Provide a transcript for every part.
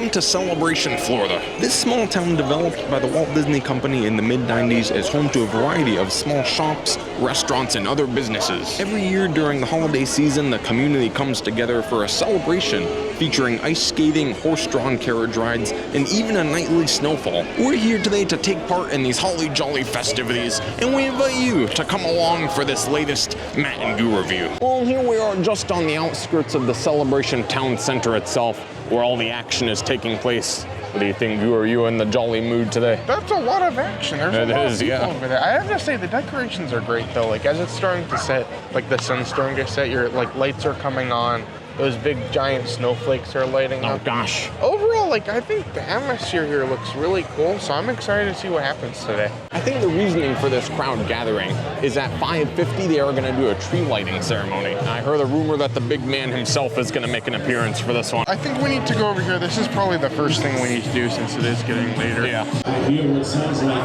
Welcome to Celebration, Florida. This small town developed by the Walt Disney Company in the mid-90s is home to a variety of small shops, restaurants, and other businesses. Every year during the holiday season, the community comes together for a celebration featuring ice skating, horse-drawn carriage rides, and even a nightly snowfall. We're here today to take part in these holly jolly festivities, and we invite you to come along for this latest Matt and Goo review. Well, here we are just on the outskirts of the Celebration Town Center itself, where all the action is taking place. What do you think, Goo? Are you in the jolly mood today? That's a lot of action. There's a lot of people over there. I have to say, the decorations are great, though. Like, as it's starting to set, like the sun's starting to set, your lights are coming on. Those big giant snowflakes are lighting up. Oh gosh. Overall, I think the atmosphere here looks really cool, so I'm excited to see what happens today. I think the reasoning for this crowd gathering is at 5:50 they are going to do a tree lighting ceremony. I heard a rumor that the big man himself is going to make an appearance for this one. I think we need to go over here. This is probably the first thing we need to do since it is getting later. Yeah. I hear what sounds like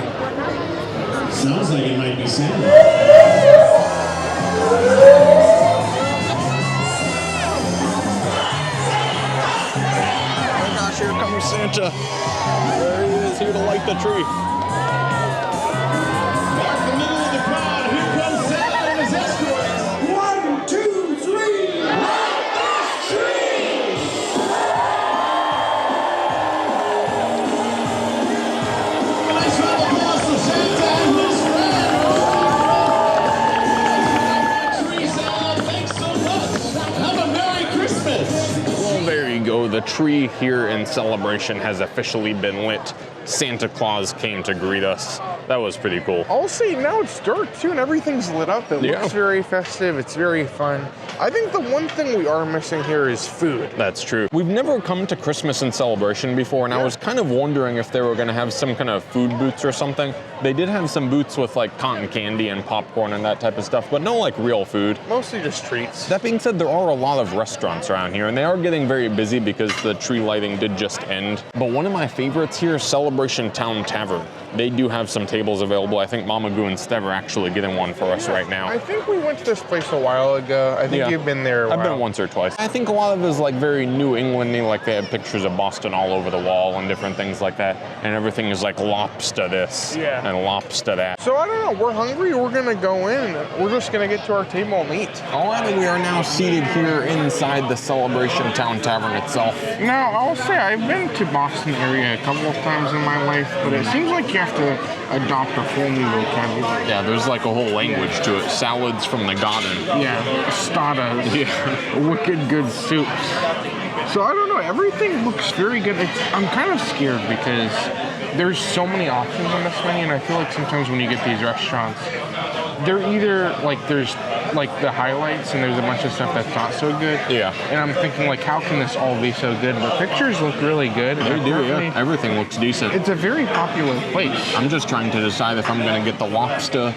it might be Santa. Here comes Santa. There he is, here to light the tree. Mark the middle of the crowd. Here comes Santa and his escorts. 1, 2, 3, light this tree! Nice round of applause for Santa and his friends. Thanks so much. Have a Merry Christmas. Well, there you go. The tree here in Celebration has officially been lit. Santa Claus came to greet us. That was pretty cool. I'll say now it's dark too and everything's lit up. It looks very festive. It's very fun. I think the one thing we are missing here is food. That's true. We've never come to Christmas in Celebration before, and I was kind of wondering if they were going to have some kind of food booths or something. They did have some booths with cotton candy and popcorn and that type of stuff, but no real food. Mostly just treats. That being said, there are a lot of restaurants around here, and they are getting very busy because the tree lighting did just end. But one of my favorites here is Celebration Town Tavern. They do have some tables available. I think Mama Goo and Stev are actually getting one for us right now. I think we went to this place a while ago. I think you've been there a while. I've been once or twice. I think a lot of it is very New England-y, they had pictures of Boston all over the wall and different things like that. And everything is lobster this and lobster that. So I don't know, we're hungry, we're gonna go in. We're just gonna get to our table and eat. Alrighty, we are now seated here inside the Celebration Town Tavern itself. Now, I'll say I've been to Boston area a couple of times in my life, but it seems like you have to adopt a whole new vocabulary. Yeah, there's a whole language to it. Salads from the garden. Yeah, stadas. Yeah. Wicked good soups. So I don't know, everything looks very good. I'm kind of scared because there's so many options on this menu, and I feel like sometimes when you get these restaurants, they're either there's the highlights and there's a bunch of stuff that's not so good. Yeah. And I'm thinking how can this all be so good? The pictures look really good. They do, yeah. Everything looks decent. It's a very popular place. I'm just trying to decide if I'm gonna get the lobster,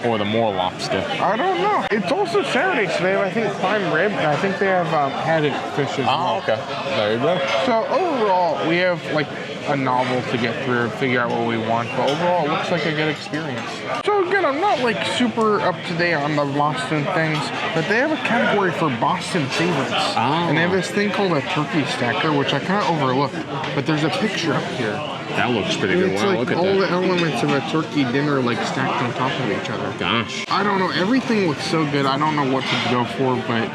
or the more lobster. I don't know. It's also Saturday, so they have, I think, prime rib, and I think they have haddock fish as well. Oh, okay. There you go. So overall, we have a novel to get through, figure out what we want, but overall, it looks like a good experience. So again, I'm not super up to date on the Boston things, but they have a category for Boston favorites. Oh. And they have this thing called a turkey stacker, which I kind of overlooked, but there's a picture up here. That looks pretty good. It's wow, look at all that. the elements of a turkey dinner stacked on top of each other. Gosh. I don't know, everything looks so good. I don't know what to go for, but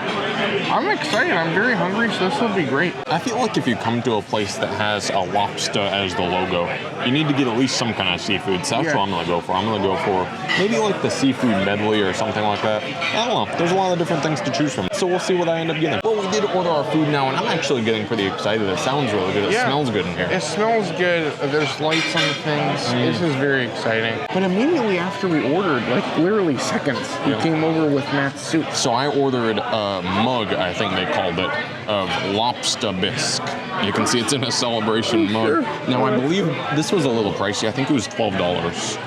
I'm excited. I'm very hungry, so this will be great. I feel like if you come to a place that has a lobster as the logo, you need to get at least some kind of seafood. So that's what I'm gonna go for. I'm gonna go for maybe the seafood medley or something like that. I don't know. There's a lot of different things to choose from. So we'll see what I end up getting. Well, we did order our food now, and I'm actually getting pretty excited. It sounds really good. It smells good in here. It smells good. There's lights on the things. This is very exciting. But immediately after we ordered, literally seconds, he came over with Matt's soup. So I ordered a mug, I think they called it, of lobster bisque. You can see it's in a Celebration mug. Sure. Now, I believe this was a little pricey. I think it was $12.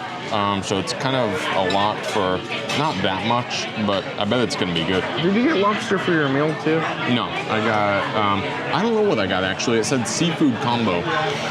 So it's kind of a lot for not that much, but I bet it's gonna be good. Did you get lobster for your meal too? No, I got, I don't know what I got actually. It said seafood combo.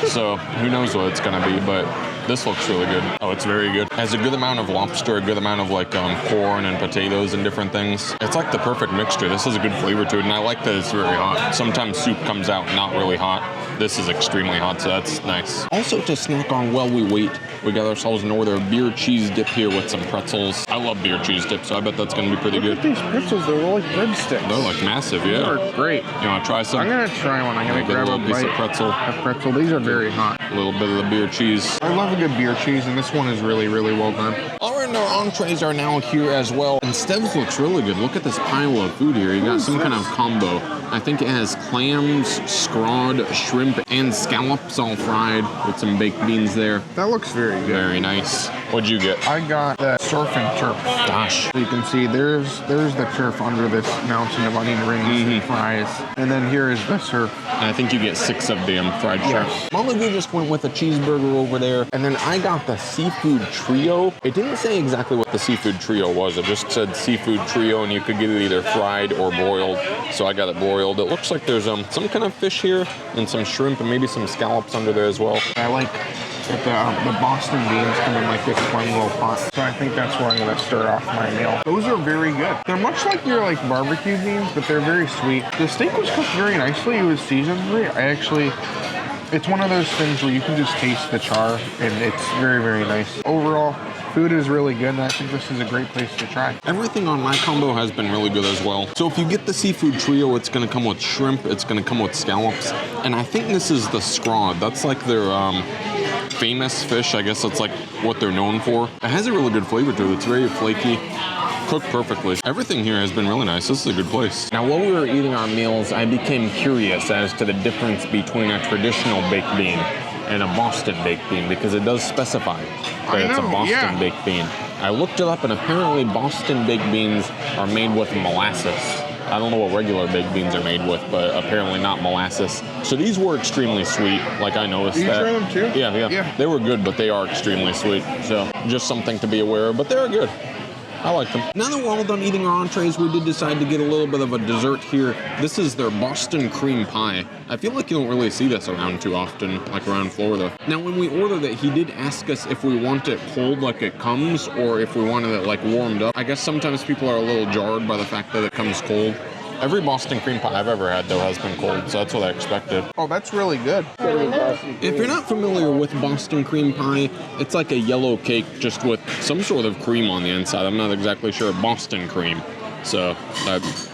So who knows what it's gonna be, but This looks really good. Oh, it's very good. Has a good amount of lobster, a good amount of like corn and potatoes and different things. It's like the perfect mixture. This has a good flavor to it, and I like that it's very hot. Sometimes soup comes out not really hot. This is extremely hot, so that's nice. Also, to snack on while we wait, we got ourselves an order of beer cheese dip here with some pretzels. I love beer cheese dip, so I bet that's gonna be pretty good. Look at these pretzels, they're like breadsticks. They're like massive, yeah. They're great. You wanna try some? I'm gonna try one. I'm gonna grab a little piece bite of pretzel. of pretzel. These are very hot. A little bit of the beer cheese. I love a good beer cheese, and this one is really, really well done. All right, our entrees are now here as well. And Stev's looks really good. Look at this pile of food here. You got some kind of combo. I think it has clams, scrod, shrimp, and scallops all fried with some baked beans there. That looks very good. Very nice. What'd you get? I got the surf and turf. Gosh. So you can see there's the turf under this mountain of onion rings and fries. And then here is the surf. And I think you get 6 of them fried shrimp. Yes. Mama Goo just went with a cheeseburger over there. And then I got the seafood trio. It didn't say exactly what the seafood trio was. It just said seafood trio, and you could get it either fried or broiled. So I got it broiled. It looks like there's some kind of fish here and some shrimp and maybe some scallops under there as well. I like that the Boston beans come in like this fun little pot. So I think that's where I'm gonna start off my meal. Those are very good. They're much like your like barbecue beans, but they're very sweet. The steak was cooked very nicely. It was seasoned right. It's one of those things where you can just taste the char, and it's very, very nice. Overall, food is really good, and I think this is a great place to try. Everything on my combo has been really good as well. So if you get the seafood trio, it's gonna come with shrimp, it's gonna come with scallops, and I think this is the scrod. That's like their famous fish. I guess that's like what they're known for. It has a really good flavor to it. It's very flaky. Cooked perfectly. Everything here has been really nice. This is a good place. Now, while we were eating our meals, I became curious as to the difference between a traditional baked bean and a Boston baked bean, because it does specify that it's a Boston baked bean. I looked it up, and apparently Boston baked beans are made with molasses. I don't know what regular baked beans are made with, but apparently not molasses. So these were extremely sweet, like I noticed Did you that. try them too? Yeah. They were good, but they are extremely sweet. So just something to be aware of, but they're good. I like them. Now that we're all done eating our entrees, we did decide to get a little bit of a dessert here. This is their Boston cream pie. I feel like you don't really see this around too often, like around Florida. Now, when we ordered it, he did ask us if we want it cold like it comes, or if we wanted it like warmed up. I guess sometimes people are a little jarred by the fact that it comes cold. Every Boston cream pie I've ever had, though, has been cold, so that's what I expected. Oh, that's really good. If you're not familiar with Boston cream pie, it's like a yellow cake just with some sort of cream on the inside. I'm not exactly sure. Boston cream. So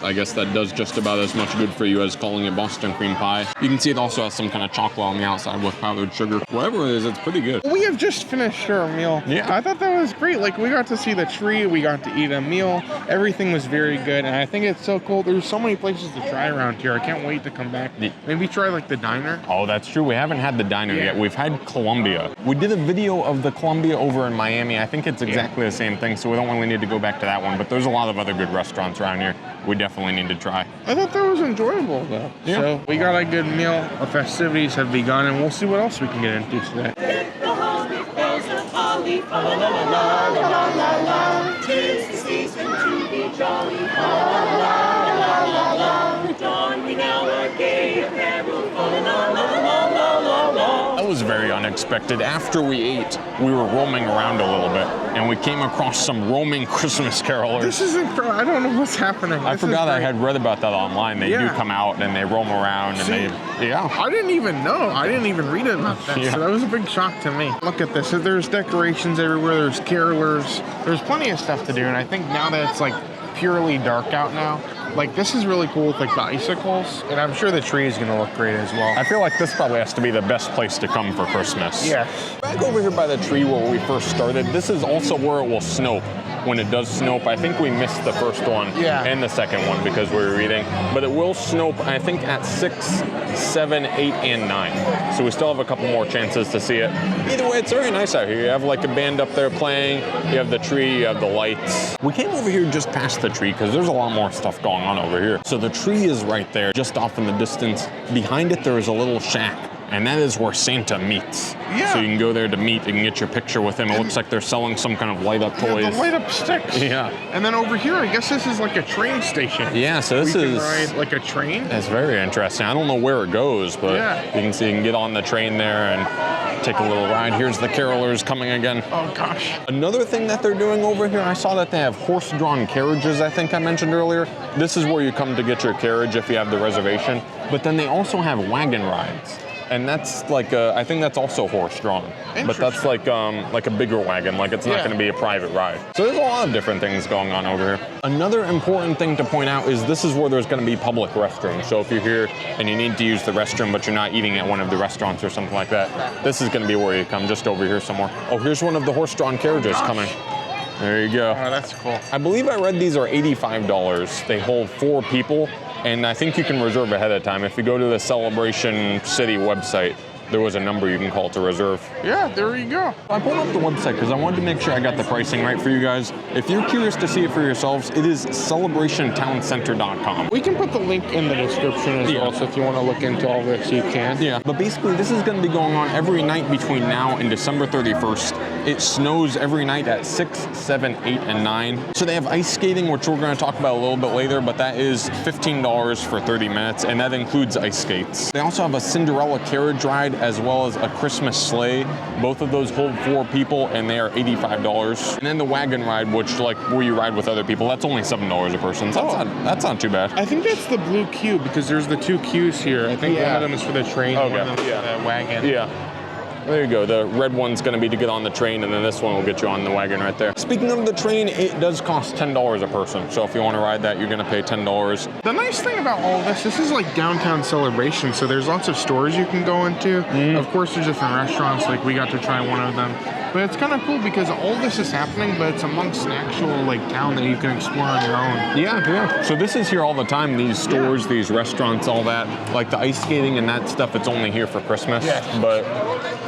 I guess that does just about as much good for you as calling it Boston cream pie. You can see it also has some kind of chocolate on the outside with powdered sugar. Whatever it is, it's pretty good. We have just finished our meal. Yeah. I thought that was great. Like, we got to see the tree, we got to eat a meal. Everything was very good, and I think it's so cool. There's so many places to try around here. I can't wait to come back. Maybe try like the diner. Oh, that's true. We haven't had the diner yet. We've had Columbia. We did a video of the Columbia over in Miami. I think it's exactly the same thing, so we don't really need to go back to that one. But there's a lot of other good restaurants around here we definitely need to try. I thought that was enjoyable, though. Yeah. So we got a good meal. Our festivities have begun, and we'll see what else we can get into today. Let the holly bells of holly, fa la la la la la la la. 'Tis the season to be jolly, fa la la la la la. The dawn we now are gay apparel, fa la la la la la la. That was very unexpected. After we ate, we were roaming around a little bit, and we came across some roaming Christmas carolers. This is incredible. I don't know what's happening. I forgot I had read about that online. They do come out and they roam around and I didn't even know. I didn't even read about that. Yeah. So that was a big shock to me. Look at this. So there's decorations everywhere. There's carolers. There's plenty of stuff to do. And I think now that it's like purely dark out now, like this is really cool with like the icicles. And I'm sure the tree is going to look great as well. I feel like this probably has to be the best place to come for Christmas. Yes. Back over here by the tree where we first started, this is also where it will snow. When it does snow, I think we missed the first one and the second one because we were reading. But it will snow, I think, at 6, 7, 8, and 9. So we still have a couple more chances to see it. Either way, it's very nice out here. You have like a band up there playing, you have the tree, you have the lights. We came over here just past the tree because there's a lot more stuff going on over here. So the tree is right there, just off in the distance. Behind it, there is a little shack. and that is where Santa meets. Yeah. So you can go there to meet and get your picture with him. It looks like they're selling some kind of light-up toys. Yeah, the light-up sticks. Yeah. And then over here, I guess this is like a train station. Yeah, so this we is... can ride like a train. That's very interesting. I don't know where it goes, but you can see you can get on the train there and take a little ride. Here's the carolers coming again. Oh, gosh. Another thing that they're doing over here, I saw that they have horse-drawn carriages, I think I mentioned earlier. This is where you come to get your carriage if you have the reservation. But then they also have wagon rides. And that's like I think that's also horse-drawn. But that's like a bigger wagon, like it's not going to be a private ride. So there's a lot of different things going on over here. Another important thing to point out is this is where there's going to be public restrooms. So if you're here and you need to use the restroom, but you're not eating at one of the restaurants or something like that, this is going to be where you come, just over here somewhere. Oh, here's one of the horse-drawn carriages coming. There you go. Oh, that's cool. I believe I read these are $85. They hold 4 people. And I think you can reserve ahead of time. If you go to the Celebration City website, there was a number you can call to reserve. Yeah, there you go. I pulled up the website because I wanted to make sure I got the pricing right for you guys. If you're curious to see it for yourselves, it is celebrationtowncenter.com. We can put the link in the description as well, so if you want to look into all this, you can. Yeah, but basically this is going to be going on every night between now and December 31st. It snows every night at 6, 7, 8, and 9. So they have ice skating, which we're going to talk about a little bit later, but that is $15 for 30 minutes, and that includes ice skates. They also have a Cinderella carriage ride as well as a Christmas sleigh. Both of those hold 4 people, and they are $85. And then the wagon ride, which like where you ride with other people, that's only $7 a person. So that's not too bad. I think that's the blue queue because there's the 2 queues here. I think one of them is for the train, and one of them is for the wagon. Yeah. There you go. The red one's going to be to get on the train, and then this one will get you on the wagon right there. Speaking of the train, it does cost $10 a person. So if you want to ride that, you're going to pay $10. The nice thing about all of this is like downtown Celebration, so there's lots of stores you can go into. Of course, there's different restaurants, like we got to try one of them. But it's kind of cool because all this is happening, but it's amongst an actual like town that you can explore on your own. Yeah. So this is here all the time. These stores, these restaurants, all that. Like the ice skating and that stuff, it's only here for Christmas. But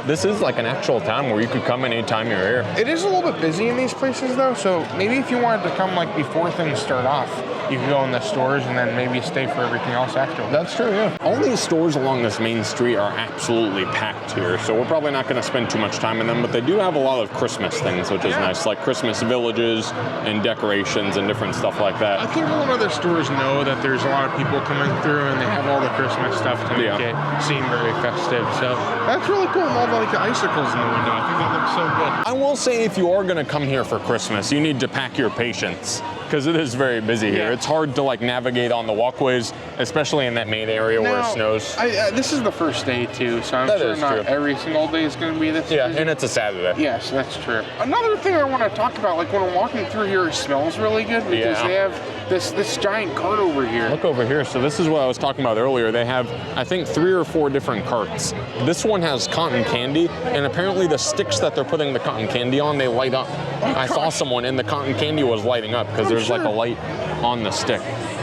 this is like an actual town where you could come anytime you're here. It is a little bit busy in these places though, so maybe if you wanted to come like before things start off, you can go in the stores and then maybe stay for everything else after. That's true, yeah. All these stores along this main street are absolutely packed here, so we're probably not going to spend too much time in them, but they do have a lot of Christmas things, which is nice, like Christmas villages and decorations and different stuff like that. I think all of other stores know that there's a lot of people coming through and they have all the Christmas stuff to make it seem very festive, so that's really cool. And all the, like, the icicles in the window, I think that looks so good. I will say if you are going to come here for Christmas, you need to pack your patience, because it is very busy here. It's hard to like navigate on the walkways, especially in that main area where it snows. This is the first day too, so I'm sure not every single day is going to be this busy. And it's a Saturday. Yes, that's true. Another thing I want to talk about, like when I'm walking through here, it smells really good because they have this giant cart over here. Look over here. So this is what I was talking about earlier. They have, I think, 3 or 4 different carts. This one has cotton candy, and apparently the sticks that they're putting the cotton candy on, they light up. I saw someone and the cotton candy was lighting up because there's like a light on the stick.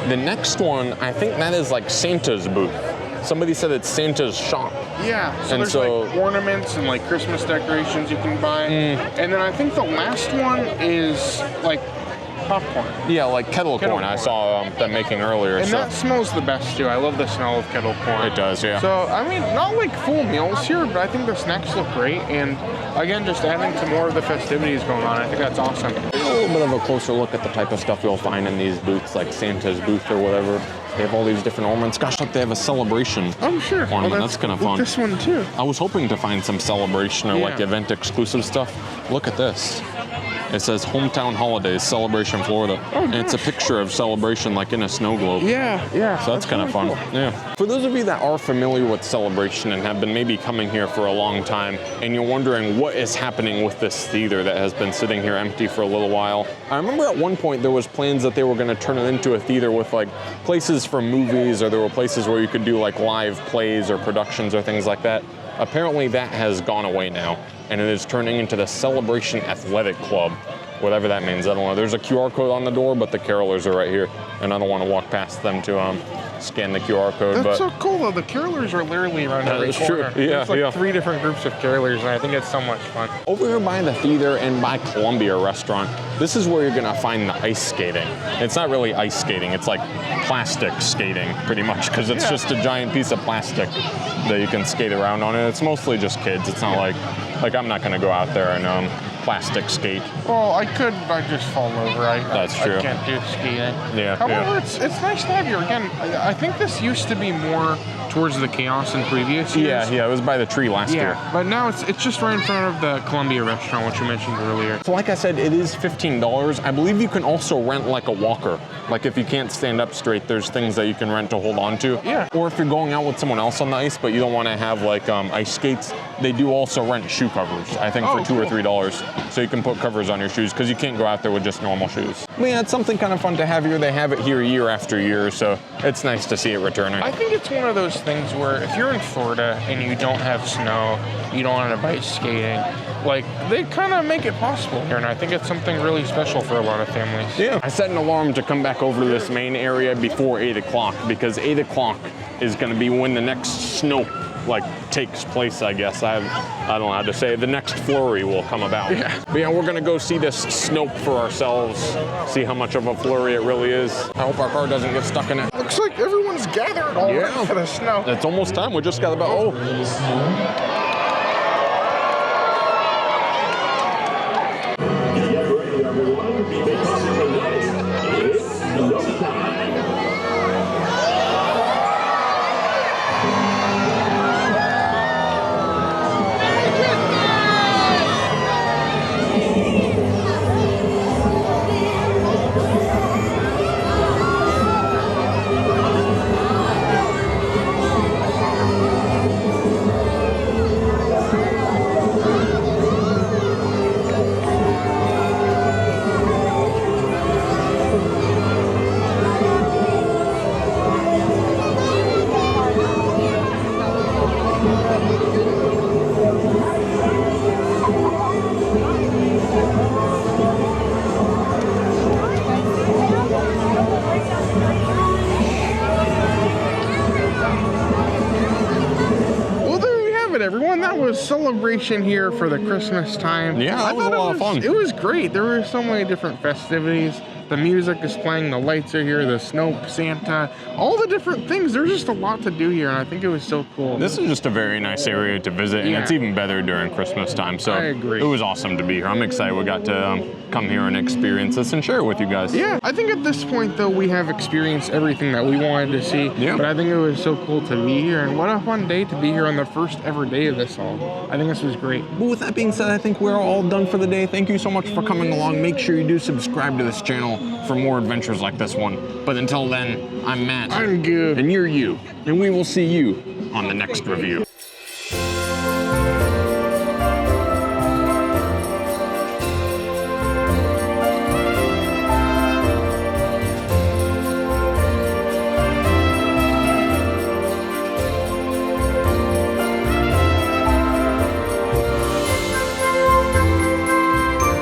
The next one, I think that is like Santa's booth. Somebody said it's Santa's shop. Yeah, so there's like ornaments and like Christmas decorations you can buy. And then I think the last one is like popcorn. Yeah, like kettle corn. I saw them making earlier. And that smells the best too. I love the smell of kettle corn. It does, yeah. So, I mean, not like full meals here, but I think the snacks look great. And again, just adding to more of the festivities going on, I think that's awesome. A little bit of a closer look at the type of stuff you'll find in these booths, like Santa's booth or whatever. They have all these different ornaments. Gosh, look, they have a celebration ornament. That's kind of fun. This one too. I was hoping to find some celebration or like event exclusive stuff. Look at this. It says Hometown Holidays, Celebration, Florida. And it's a picture of Celebration like in a snow globe. Yeah. So that's kind of fun. Cool. Yeah. For those of you that are familiar with Celebration and have been maybe coming here for a long time, and you're wondering what is happening with this theater that has been sitting here empty for a little while, I remember at one point there was plans that they were going to turn it into a theater with like places for movies, or there were places where you could do like live plays or productions or things like that. Apparently that has gone away now, and it is turning into the Celebration Athletic Club, whatever that means. I don't know. There's a QR code on the door, but the carolers are right here, and I don't want to walk past them to scan the QR code. That's but so cool though. The carolers are literally around every That's true. corner. Yeah, There's like yeah. 3 different groups of carolers, and I think it's so much fun. over here by the theater and by Columbia Restaurant, this is where you're gonna find the ice skating. It's not really ice skating, it's like plastic skating pretty much, because it's just a giant piece of plastic that you can skate around on. And it's mostly just kids. It's not like I'm not gonna go out there and plastic skate. Well, I could, but I'd just fall over. That's true. I can't do skating. Yeah, However, it's nice to have you again. I think this used to be more towards the chaos in previous years. Yeah, it was by the tree last year. Yeah, but now it's just right in front of the Columbia Restaurant, which you mentioned earlier. So like I said, it is $15. I believe you can also rent like a walker. Like if you can't stand up straight, there's things that you can rent to hold on to. Yeah. Or if you're going out with someone else on the ice, but you don't want to have like ice skates, they do also rent shoe covers, I think for $2 or $3. So you can put covers on your shoes because you can't go out there with just normal shoes. But yeah, it's something kind of fun to have here. They have it here year after year, so it's nice to see it returning. I think it's one of those things where if you're in Florida and you don't have snow, you don't have ice skating, like they kind of make it possible here, and I think it's something really special for a lot of families. Yeah. I set an alarm to come back over to this main area before 8 o'clock because 8 o'clock is going to be when the next snow takes place, I guess. I don't know how to say it. The next flurry will come about. Yeah. But yeah, we're gonna go see this snow for ourselves, see how much of a flurry it really is. I hope our car doesn't get stuck in it. Looks like everyone's gathered already for the snow. It's almost time. We just got about, Get ready, everyone, because tonight it's snow time. Everyone, that was Celebration here for the Christmas time. Yeah, that was a lot of fun. It was great. There were so many different festivities. The music is playing, the lights are here, the snow, Santa, all the different things. There's just a lot to do here, and I think it was so cool. This is just a very nice area to visit, and it's even better during Christmas time. So I agree. It was awesome to be here. I'm excited we got to come here and experience this and share it with you guys. Yeah, I think at this point, though, we have experienced everything that we wanted to see. Yeah. But I think it was so cool to be here, and what a fun day to be here on the first ever day of this all. I think this was great. But with that being said, I think we're all done for the day. Thank you so much for coming along. Make sure you do subscribe to this channel for more adventures like this one. But until then, I'm Matt. I'm good. And you're you. And we will see you on the next review.